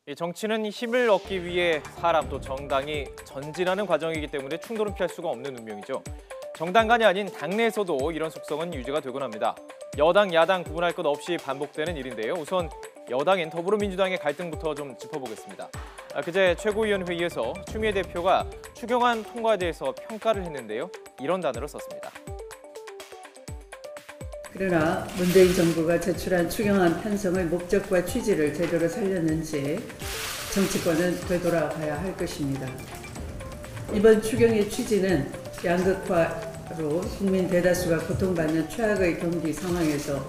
이 정치는 힘을 얻기 위해 사람 또 정당이 전진하는 과정이기 때문에 충돌은 피할 수가 없는 운명이죠. 정당 간이 아닌 당내에서도 이런 속성은 유지가 되곤 합니다. 여당, 야당 구분할 것 없이 반복되는 일인데요. 우선 여당인 더불어민주당의 갈등부터 좀 짚어보겠습니다. 그제 최고위원 회의에서 추미애 대표가 추경안 통과에 대해서 평가를 했는데요. 이런 단어를 썼습니다. 그러나 문재인 정부가 제출한 추경안 편성의 목적과 취지를 제대로 살렸는지 정치권은 되돌아봐야 할 것입니다. 이번 추경의 취지는 양극화로 국민 대다수가 고통받는 최악의 경기 상황에서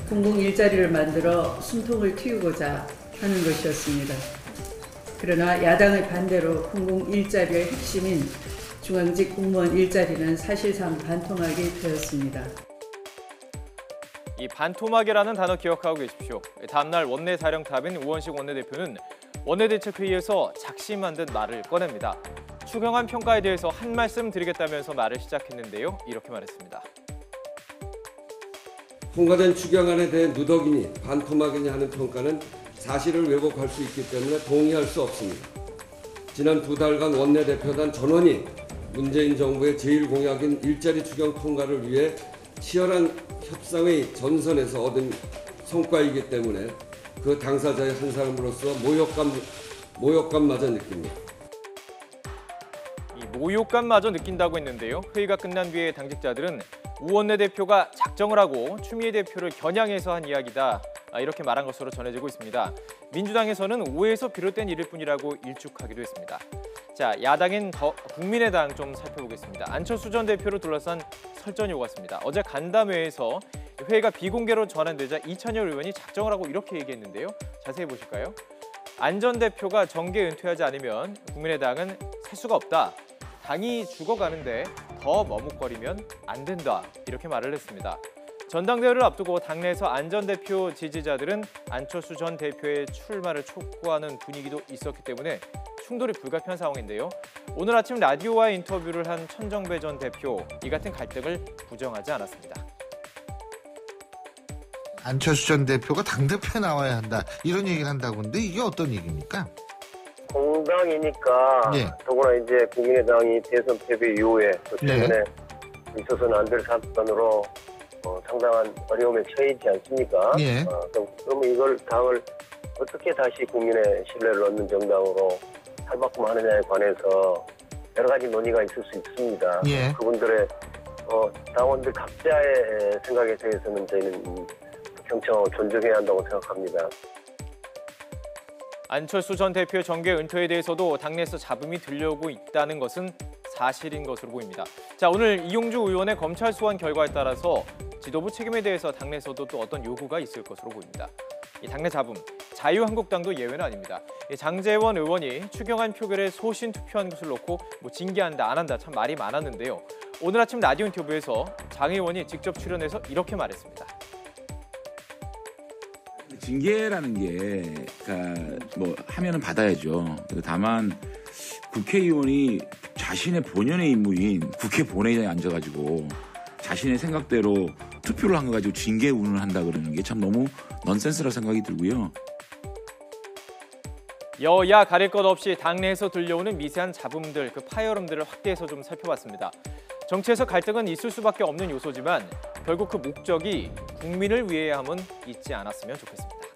공공 일자리를 만들어 숨통을 틔우고자 하는 것이었습니다. 그러나 야당의 반대로 공공 일자리의 핵심인 중앙직 공무원 일자리는 사실상 반토막이 되었습니다. 이 반토막이라는 단어 기억하고 계십시오. 다음날 원내 사령탑인 우원식 원내대표는 원내대책회의에서 작심한 듯 말을 꺼냅니다. 추경안 평가에 대해서 한 말씀 드리겠다면서 말을 시작했는데요. 이렇게 말했습니다. 통과된 추경안에 대해 누더기니 반토막이니 하는 평가는 사실을 왜곡할 수 있기 때문에 동의할 수 없습니다. 지난 2달간 원내대표단 전원이 문재인 정부의 제1공약인 일자리 추경 통과를 위해 치열한 협상의 전선에서 얻은 성과이기 때문에 그 당사자의 한 사람으로서 모욕감마저 느낍니다. 이 모욕감마저 느낀다고 했는데요. 회의가 끝난 뒤에 당직자들은 우 원내대표가 작정을 하고 추미애 대표를 겨냥해서 한 이야기다. 이렇게 말한 것으로 전해지고 있습니다. 민주당에서는 오해에서 비롯된 일일 뿐이라고 일축하기도 했습니다. 자, 야당인 국민의당 좀 살펴보겠습니다. 안철수 전 대표를 둘러싼 설전이 오갔습니다. 어제 간담회에서 회의가 비공개로 전환되자 이찬열 의원이 작정을 하고 이렇게 얘기했는데요. 자세히 보실까요? 안 전 대표가 정계 은퇴하지 않으면 국민의당은 살 수가 없다. 당이 죽어가는데 더 머뭇거리면 안 된다. 이렇게 말을 했습니다. 전당대회를 앞두고 당내에서 안 전 대표 지지자들은 안철수 전 대표의 출마를 촉구하는 분위기도 있었기 때문에 충돌이 불가피한 상황인데요. 오늘 아침 라디오와 인터뷰를 한 천정배 전 대표, 이 같은 갈등을 부정하지 않았습니다. 안철수 전 대표가 당대표에 나와야 한다, 이런 얘기를 한다고 하는데 이게 어떤 얘기입니까? 공당이니까 더구나 이제 국민의당이 대선 패배 이후에 또 최근에 있어서는 안 될 사건으로 상당한 어려움에 처해있지 않습니까? 그러면 이걸 당을 어떻게 다시 국민의 신뢰를 얻는 정당으로 탈바꿈하느냐에 관해서 여러 가지 논의가 있을 수 있습니다. 그분들의 당원들 각자의 생각에 대해서는 저희는 경청하고 존중해야 한다고 생각합니다. 안철수 전 대표의 정계 은퇴에 대해서도 당내에서 잡음이 들려오고 있다는 것은 사실인 것으로 보입니다. 자, 오늘 이용주 의원의 검찰 소환 결과에 따라서 지도부 책임에 대해서 당내에서도 또 어떤 요구가 있을 것으로 보입니다. 이 당내 잡음, 자유한국당도 예외는 아닙니다. 장제원 의원이 추경안 표결에 소신 투표한 것을 놓고 징계한다, 안 한다 참 말이 많았는데요. 오늘 아침 라디오 인터뷰에서 장 의원이 직접 출연해서 이렇게 말했습니다. 징계라는 게 하면은 받아야죠. 다만 국회의원이 자신의 본연의 임무인 국회 본회의에 앉아가지고 자신의 생각대로 투표를 한 거 가지고 징계 운운을 한다 그러는 게 참 너무 넌센스라고 생각이 들고요. 여야 가릴 것 없이 당내에서 들려오는 미세한 잡음들, 그 파열음들을 확대해서 좀 살펴봤습니다. 정치에서 갈등은 있을 수밖에 없는 요소지만 결국 그 목적이 국민을 위해야 함은 잊지 않았으면 좋겠습니다.